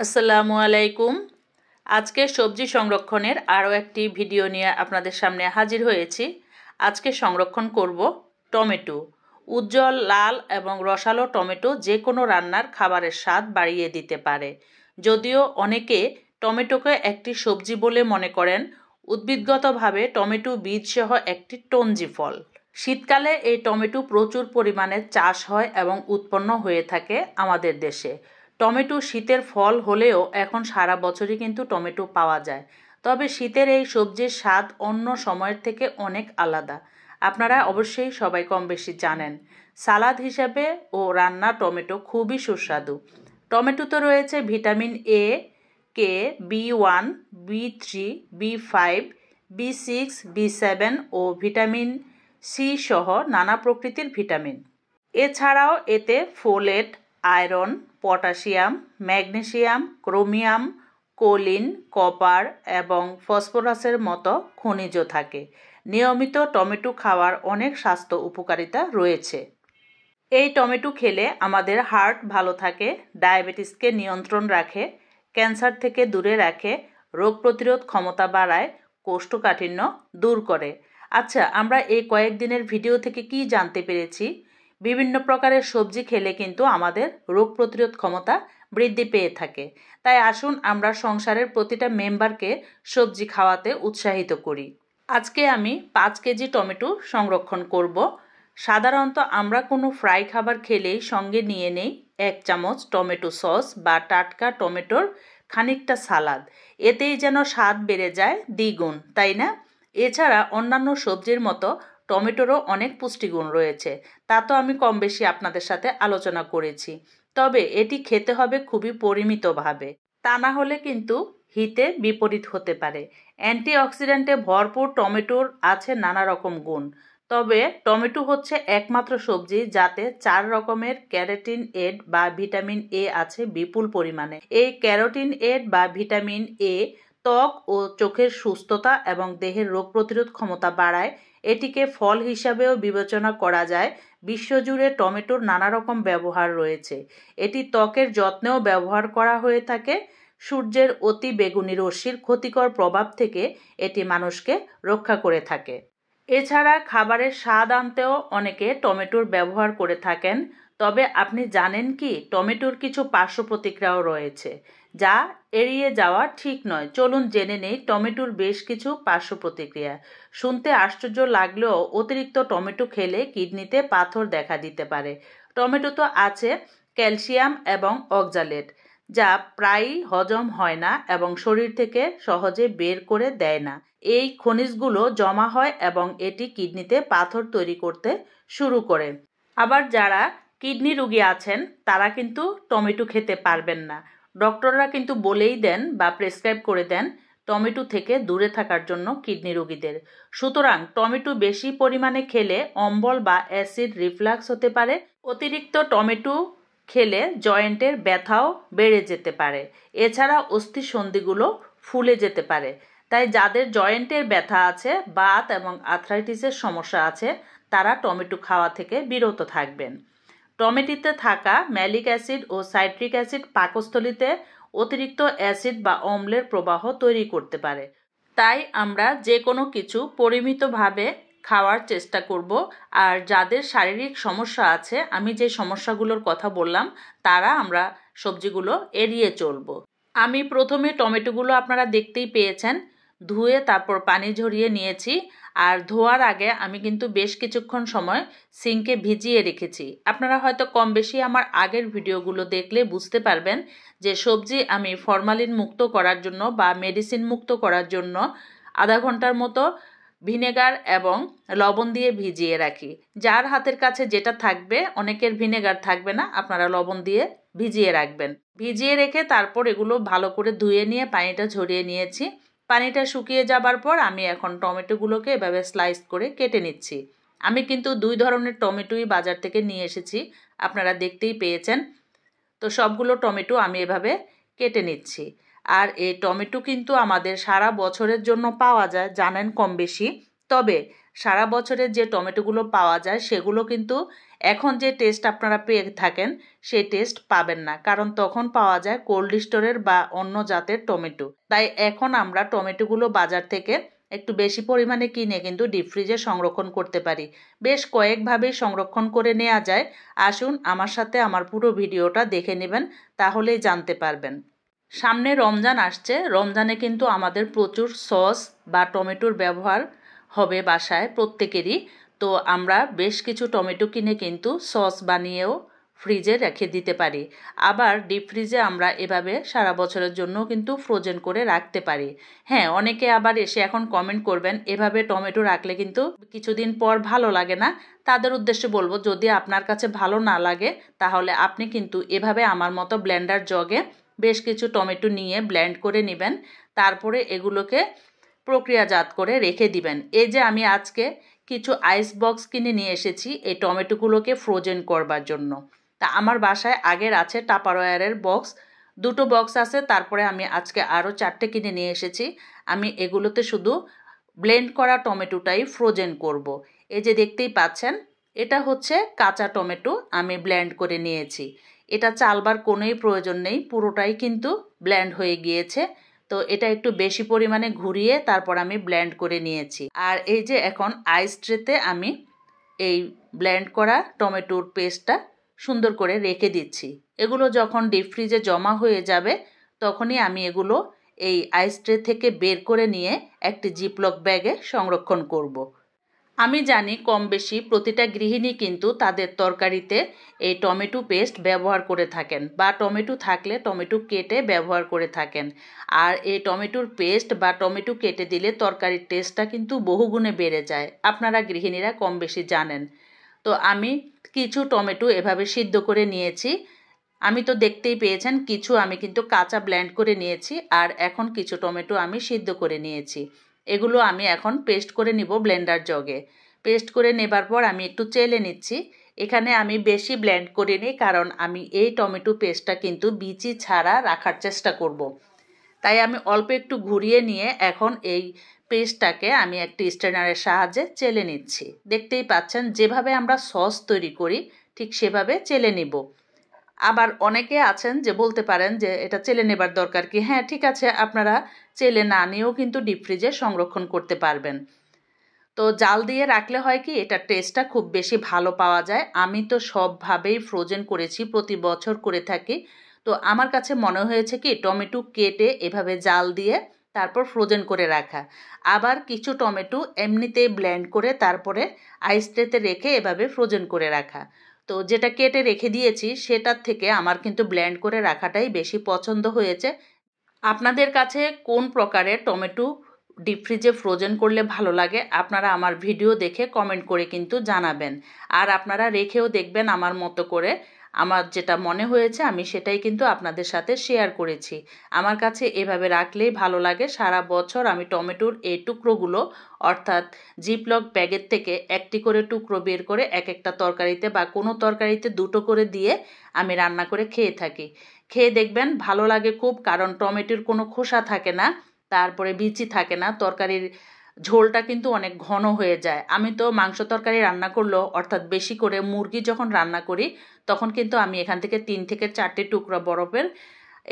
আসসালামু আলাইকুম। আজকে সবজি সংরক্ষণের আরও একটি ভিডিও নিয়ে আপনাদের সামনে হাজির হয়েছি। আজকে সংরক্ষণ করব টমেটো। উজ্জ্বল লাল এবং রসালো টমেটো যে কোনো রান্নার খাবারের স্বাদ বাড়িয়ে দিতে পারে। যদিও অনেকে টমেটোকে একটি সবজি বলে মনে করেন, উদ্ভিদগতভাবে টমেটো বীজসহ একটি টনজি ফল। শীতকালে এই টমেটো প্রচুর পরিমাণে চাষ হয় এবং উৎপন্ন হয়ে থাকে আমাদের দেশে। টমেটো শীতের ফল হলেও এখন সারা বছরই কিন্তু টমেটো পাওয়া যায়। তবে শীতের এই সবজির স্বাদ অন্য সময়ের থেকে অনেক আলাদা। আপনারা অবশ্যই সবাই কম বেশি জানেন। সালাদ হিসাবে ও রান্না টমেটো খুবই সুস্বাদু। টমেটোতে রয়েছে vitamin A, K, B one, বি3, বি5, বি6, বি7 O vitamin C সহ নানা প্রকৃতির ভিটামিন। এছাড়াও এতে folate, iron, potassium, magnesium, chromium, choline, copper এবং ফসফরাসের মতো খনিজ থাকে। নিয়মিত টমেটো খাওয়ার অনেক স্বাস্থ্য উপকারিতা রয়েছে। এই টমেটো খেলে আমাদের হার্ট ভালো থাকে, ডায়াবেটিসকে নিয়ন্ত্রণ রাখে, ক্যান্সার থেকে দূরে রাখে, রোগ প্রতিরোধ ক্ষমতা বাড়ায়, কোষ্ঠকাঠিন্য দূর করে। আচ্ছা, আমরা এই কয়েকদিনের ভিডিও থেকে কি জানতে পেরেছি? বিভিন্ন প্রকারের সবজি খেলে কিন্তু আমাদের রোগ প্রতিরোধ ক্ষমতা বৃদ্ধি পেয়ে থাকে। তাই আসুন আমরা সংসারের প্রতিটা মেম্বারকে সবজি খাওয়াতে উৎসাহিত করি। আজকে আমি 5 কেজি টমেটো সংরক্ষণ করব। সাধারণত আমরা কোনো ফ্রাই খাবার খেলেই সঙ্গে নিয়ে নেই 1 চামচ টমেটো সস বা টাটকা টমেটোর খানিকটা সালাদ। এতেই যেন স্বাদ বেড়ে যায় দ্বিগুণ, তাই না? এছাড়া অন্যান্য সবজির মতো টমেটোরও অনেক পুষ্টিগুণ রয়েছে, তা তো আমি কম বেশি আপনাদের সাথে আলোচনা করেছি। তবে এটি খেতে হবে খুবই পরিমিতভাবে, তা না হলে কিন্তু হিতে বিপরীত হতে পারে। অ্যান্টিঅক্সিডেন্টে ভরপুর টমেটোর আছে নানা রকম গুণ। তবে টমেটো হচ্ছে একমাত্র সবজি যাতে 4 রকমের ক্যারোটিন এড বা ভিটামিন এ আছে বিপুল পরিমাণে। এই ক্যারোটিন এড বা ভিটামিন এ ত্বক ও চোখের সুস্থতা এবং দেহের রোগ প্রতিরোধ ক্ষমতা বাড়ায়। এটিকে ফল হিসাবেও বিবেচনা করা যায়। বিশ্বজুড়ে টমেটোর নানা রকম ব্যবহার রয়েছে। এটি ত্বকের যত্নেও ব্যবহার করা হয়ে থাকে। সূর্যের অতি বেগুনি রশ্মির ক্ষতিকর প্রভাব থেকে এটি মানুষকে রক্ষা করে থাকে। এছাড়া খাবারের স্বাদ আনতেও অনেকে টমেটোর ব্যবহার করে থাকেন। তবে আপনি জানেন কি টমেটোর কিছু পার্শ্ব প্রতিক্রিয়াও রয়েছে, যা এড়িয়ে যাওয়া ঠিক নয়। চলুন জেনে নেই টমেটোর বেশ কিছু পার্শ্ব প্রতিক্রিয়া। শুনতে আশ্চর্য লাগলেও অতিরিক্ত টমেটো খেলে কিডনিতে পাথর দেখা দিতে পারে। টমেটো তো আছে ক্যালসিয়াম এবং অক্সালেট, যা প্রায়ই হজম হয় না এবং শরীর থেকে সহজে বের করে দেয় না। এই খনিজগুলো জমা হয় এবং এটি কিডনিতে পাথর তৈরি করতে শুরু করে। আবার যারা কিডনি রোগী আছেন তারা কিন্তু টমেটো খেতে পারবেন না। ডক্টররা কিন্তু বলেই দেন বা প্রেসক্রাইব করে দেন টমেটো থেকে দূরে থাকার জন্য কিডনি রোগীদের। সুতরাং টমেটো বেশি পরিমাণে খেলে অম্বল বা অ্যাসিড রিফ্লাক্স হতে পারে। অতিরিক্ত টমেটো খেলে জয়েন্টের ব্যথাও বেড়ে যেতে পারে। এছাড়া অস্থিসন্ধিগুলো ফুলে যেতে পারে। তাই যাদের জয়েন্টের ব্যথা আছে, বাত এবং আর্থ্রাইটিসের সমস্যা আছে, তারা টমেটো খাওয়া থেকে বিরত থাকবেন। টমেটোতে থাকা ম্যালিক অ্যাসিড ও সাইট্রিক অ্যাসিড পাকস্থলীতে অতিরিক্ত অ্যাসিড বা অম্লের প্রবাহ তৈরি করতে পারে। তাই আমরা যে কোনো কিছু পরিমিতভাবে খাওয়ার চেষ্টা করব। আর যাদের শারীরিক সমস্যা আছে, আমি যে সমস্যাগুলোর কথা বললাম, তারা আমরা সবজিগুলো এড়িয়ে চলব। আমি প্রথমে টমেটোগুলো আপনারা দেখতেই পেয়েছেন, ধুয়ে তারপর পানি ঝরিয়ে নিয়েছি। আর ধোয়ার আগে আমি কিন্তু বেশ কিছুক্ষণ সময় সিঙ্কে ভিজিয়ে রেখেছি। আপনারা হয়তো কম বেশি আমার আগের ভিডিওগুলো দেখলে বুঝতে পারবেন যে সবজি আমি ফরমালিন মুক্ত করার জন্য বা মেডিসিন মুক্ত করার জন্য আধা ঘন্টার মতো ভিনেগার এবং লবণ দিয়ে ভিজিয়ে রাখি। যার হাতের কাছে যেটা থাকবে, অনেকের ভিনেগার থাকবে না, আপনারা লবণ দিয়ে ভিজিয়ে রাখবেন। ভিজিয়ে রেখে তারপর এগুলো ভালো করে ধুয়ে নিয়ে পানিটা ঝরিয়ে নিয়েছি। পানিটা শুকিয়ে যাবার পর আমি এখন টমেটোগুলোকে এভাবে স্লাইস করে কেটে নিচ্ছি। আমি কিন্তু 2 ধরনের টমেটোই বাজার থেকে নিয়ে এসেছি, আপনারা দেখতেই পেয়েছেন। তো সবগুলো টমেটো আমি এভাবে কেটে নিচ্ছি। আর এই টমেটো কিন্তু আমাদের সারা বছরের জন্য পাওয়া যায়, জানেন কম বেশি। তবে সারা বছরের যে টমেটোগুলো পাওয়া যায় সেগুলো কিন্তু এখন যে টেস্ট আপনারা পেয়ে থাকেন সেই টেস্ট পাবেন না, কারণ তখন পাওয়া যায় কোল্ড স্টোরের বা অন্য জাতের টমেটো। তাই এখন আমরা টমেটোগুলো বাজার থেকে একটু বেশি পরিমাণে কিনে কিন্তু ডিপ ফ্রিজে সংরক্ষণ করতে পারি। বেশ কয়েকভাবেই সংরক্ষণ করে নেওয়া যায়। আসুন আমার সাথে আমার পুরো ভিডিওটা দেখে নেবেন, তাহলেই জানতে পারবেন। সামনে রমজান আসছে, রমজানে কিন্তু আমাদের প্রচুর সস বা টমেটোর ব্যবহার হবে বাসায় প্রত্যেকেরই। তো আমরা বেশ কিছু টমেটো কিনে কিন্তু সস বানিয়েও ফ্রিজে রেখে দিতে পারি। আবার ডিপ ফ্রিজে আমরা এভাবে সারা বছরের জন্য কিন্তু ফ্রোজেন করে রাখতে পারি। হ্যাঁ, অনেকে আবার এসে এখন কমেন্ট করবেন এভাবে টমেটো রাখলে কিন্তু কিছুদিন পর ভালো লাগে না। তাদের উদ্দেশ্যে বলবো, যদি আপনার কাছে ভালো না লাগে তাহলে আপনি কিন্তু এভাবে আমার মতো ব্লেন্ডার জগে বেশ কিছু টমেটো নিয়ে ব্লেন্ড করে নেবেন, তারপরে এগুলোকে প্রক্রিয়াজাত করে রেখে দিবেন। এই যে আমি আজকে কিছু আইস বক্স কিনে নিয়ে এসেছি এই টমেটোগুলোকে ফ্রোজেন করবার জন্য। তা আমার বাসায় আগের আছে টাপারওয়্যারের বক্স, 2টো বক্স আছে, তারপরে আমি আজকে আরও 4টে কিনে নিয়ে এসেছি। আমি এগুলোতে শুধু ব্লেন্ড করা টমেটোটাই ফ্রোজেন করব। এই যে দেখতেই পাচ্ছেন, এটা হচ্ছে কাঁচা টমেটো আমি ব্লেন্ড করে নিয়েছি। এটা চালবার কোনোই প্রয়োজন নেই, পুরোটাই কিন্তু ব্লেন্ড হয়ে গিয়েছে। তো এটা একটু বেশি পরিমাণে ঘুরিয়ে তারপর আমি ব্লেন্ড করে নিয়েছি। আর এই যে এখন আইস ট্রেতে আমি এই ব্লেন্ড করা টমেটোর পেস্টটা সুন্দর করে রেখে দিচ্ছি। এগুলো যখন ডিপ ফ্রিজে জমা হয়ে যাবে তখনই আমি এগুলো এই আইস ট্রে থেকে বের করে নিয়ে একটি জিপলক ব্যাগে সংরক্ষণ করব। আমি জানি কম বেশি প্রতিটা গৃহিণী কিন্তু তাদের তরকারিতে এই টমেটো পেস্ট ব্যবহার করে থাকেন, বা টমেটো থাকলে টমেটো কেটে ব্যবহার করে থাকেন। আর এই টমেটোর পেস্ট বা টমেটো কেটে দিলে তরকারির টেস্টটা কিন্তু বহুগুণে বেড়ে যায়, আপনারা গৃহিণীরা কম বেশি জানেন। তো আমি কিছু টমেটো এভাবে সিদ্ধ করে নিয়েছি। আমি তো দেখতেই পেয়েছেন কিছু আমি কিন্তু কাঁচা ব্লেন্ড করে নিয়েছি, আর এখন কিছু টমেটো আমি সিদ্ধ করে নিয়েছি। এগুলো আমি এখন পেস্ট করে নিব ব্লেন্ডার জগে। পেস্ট করে নেবার পর আমি একটু চেলে নিচ্ছি। এখানে আমি বেশি ব্লেন্ড করিনি, কারণ আমি এই টমেটো পেস্টটা কিন্তু বিচি ছাড়া রাখার চেষ্টা করব। তাই আমি অল্প একটু ঘুরিয়ে নিয়ে এখন এই পেস্টটাকে আমি একটি স্ট্রেনারের সাহায্যে চেলে নিচ্ছি। দেখতেই পাচ্ছেন যেভাবে আমরা সস তৈরি করি ঠিক সেভাবে চেলে নিব। আবার অনেকে আছেন যে বলতে পারেন যে এটা চেলে নেবার দরকার কি। হ্যাঁ, ঠিক আছে, আপনারা চেলে না নিয়েও কিন্তু ডিপ ফ্রিজে সংরক্ষণ করতে পারবেন। তো জাল দিয়ে রাখলে হয় কি, এটা টেস্টটা খুব বেশি ভালো পাওয়া যায়। আমি তো সবভাবেই ফ্রোজেন করেছি, প্রতি বছর করে থাকি। তো আমার কাছে মনে হয়েছে কি টমেটো কেটে এভাবে জাল দিয়ে তারপর ফ্রোজেন করে রাখা, আবার কিছু টমেটো এমনিতেই ব্লেন্ড করে তারপরে আইস ট্রেতে রেখে এভাবে ফ্রোজেন করে রাখা। তো যেটা কেটে রেখে দিয়েছি সেটার থেকে আমার কিন্তু ব্লেন্ড করে রাখাটাই বেশি পছন্দ হয়েছে। আপনাদের কাছে কোন প্রকারের টমেটো ডিপ ফ্রিজে ফ্রোজেন করলে ভালো লাগে আপনারা আমার ভিডিও দেখে কমেন্ট করে কিন্তু জানাবেন। আর আপনারা রেখেও দেখবেন আমার মতো করে। আমার যেটা মনে হয়েছে আমি সেটাই কিন্তু আপনাদের সাথে শেয়ার করেছি। আমার কাছে এভাবে রাখলেই ভালো লাগে। সারা বছর আমি টমেটোর এই টুকরোগুলো অর্থাৎ জিপলক ব্যাগের থেকে একটি করে টুকরো বের করে এক একটা তরকারিতে বা কোনো তরকারিতে 2টো করে দিয়ে আমি রান্না করে খেয়ে থাকি। খেয়ে দেখবেন ভালো লাগে খুব, কারণ টমেটোর কোনো খোসা থাকে না, তারপরে বিচি থাকে না, তরকারির ঝোলটা কিন্তু অনেক ঘন হয়ে যায়। আমি তো মাংস তরকারি রান্না করলেও অর্থাৎ বেশি করে মুরগি যখন রান্না করি তখন কিন্তু আমি এখান থেকে 3 থেকে 4টে টুকরা বরফের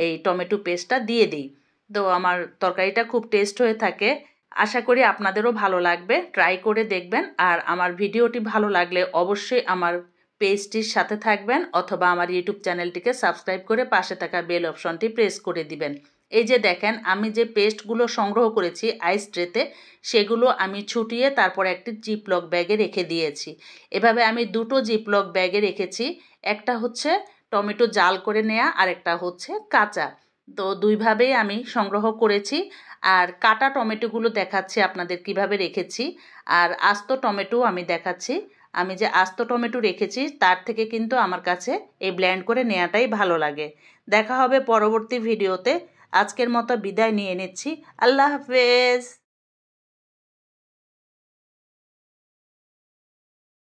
এই টমেটো পেস্টটা দিয়ে দিই। তো আমার তরকারিটা খুব টেস্ট হয়ে থাকে। আশা করি আপনাদেরও ভালো লাগবে, ট্রাই করে দেখবেন। আর আমার ভিডিওটি ভালো লাগলে অবশ্যই আমার পেজটির সাথে থাকবেন, অথবা আমার ইউটিউব চ্যানেলটিকে সাবস্ক্রাইব করে পাশে থাকা বেল অপশনটি প্রেস করে দিবেন। এই যে দেখেন আমি যে পেস্টগুলো সংগ্রহ করেছি আইস ট্রেতে, সেগুলো আমি ছুটিয়ে তারপর একটি জিপলক ব্যাগে রেখে দিয়েছি। এভাবে আমি 2টো জিপলক ব্যাগে রেখেছি, একটা হচ্ছে টমেটো জাল করে নেওয়া আর একটা হচ্ছে কাঁচা। তো দুইভাবেই আমি সংগ্রহ করেছি। আর কাটা টমেটোগুলো দেখাচ্ছি আপনাদের কিভাবে রেখেছি, আর আস্ত টমেটো আমি দেখাচ্ছি। আমি যে আস্ত টমেটো রেখেছি তার থেকে কিন্তু আমার কাছে এই ব্লেন্ড করে নেওয়াটাই ভালো লাগে। দেখা হবে পরবর্তী ভিডিওতে। আজকের মতো বিদায় নিয়ে নিচ্ছি। আল্লাহ হাফেজ।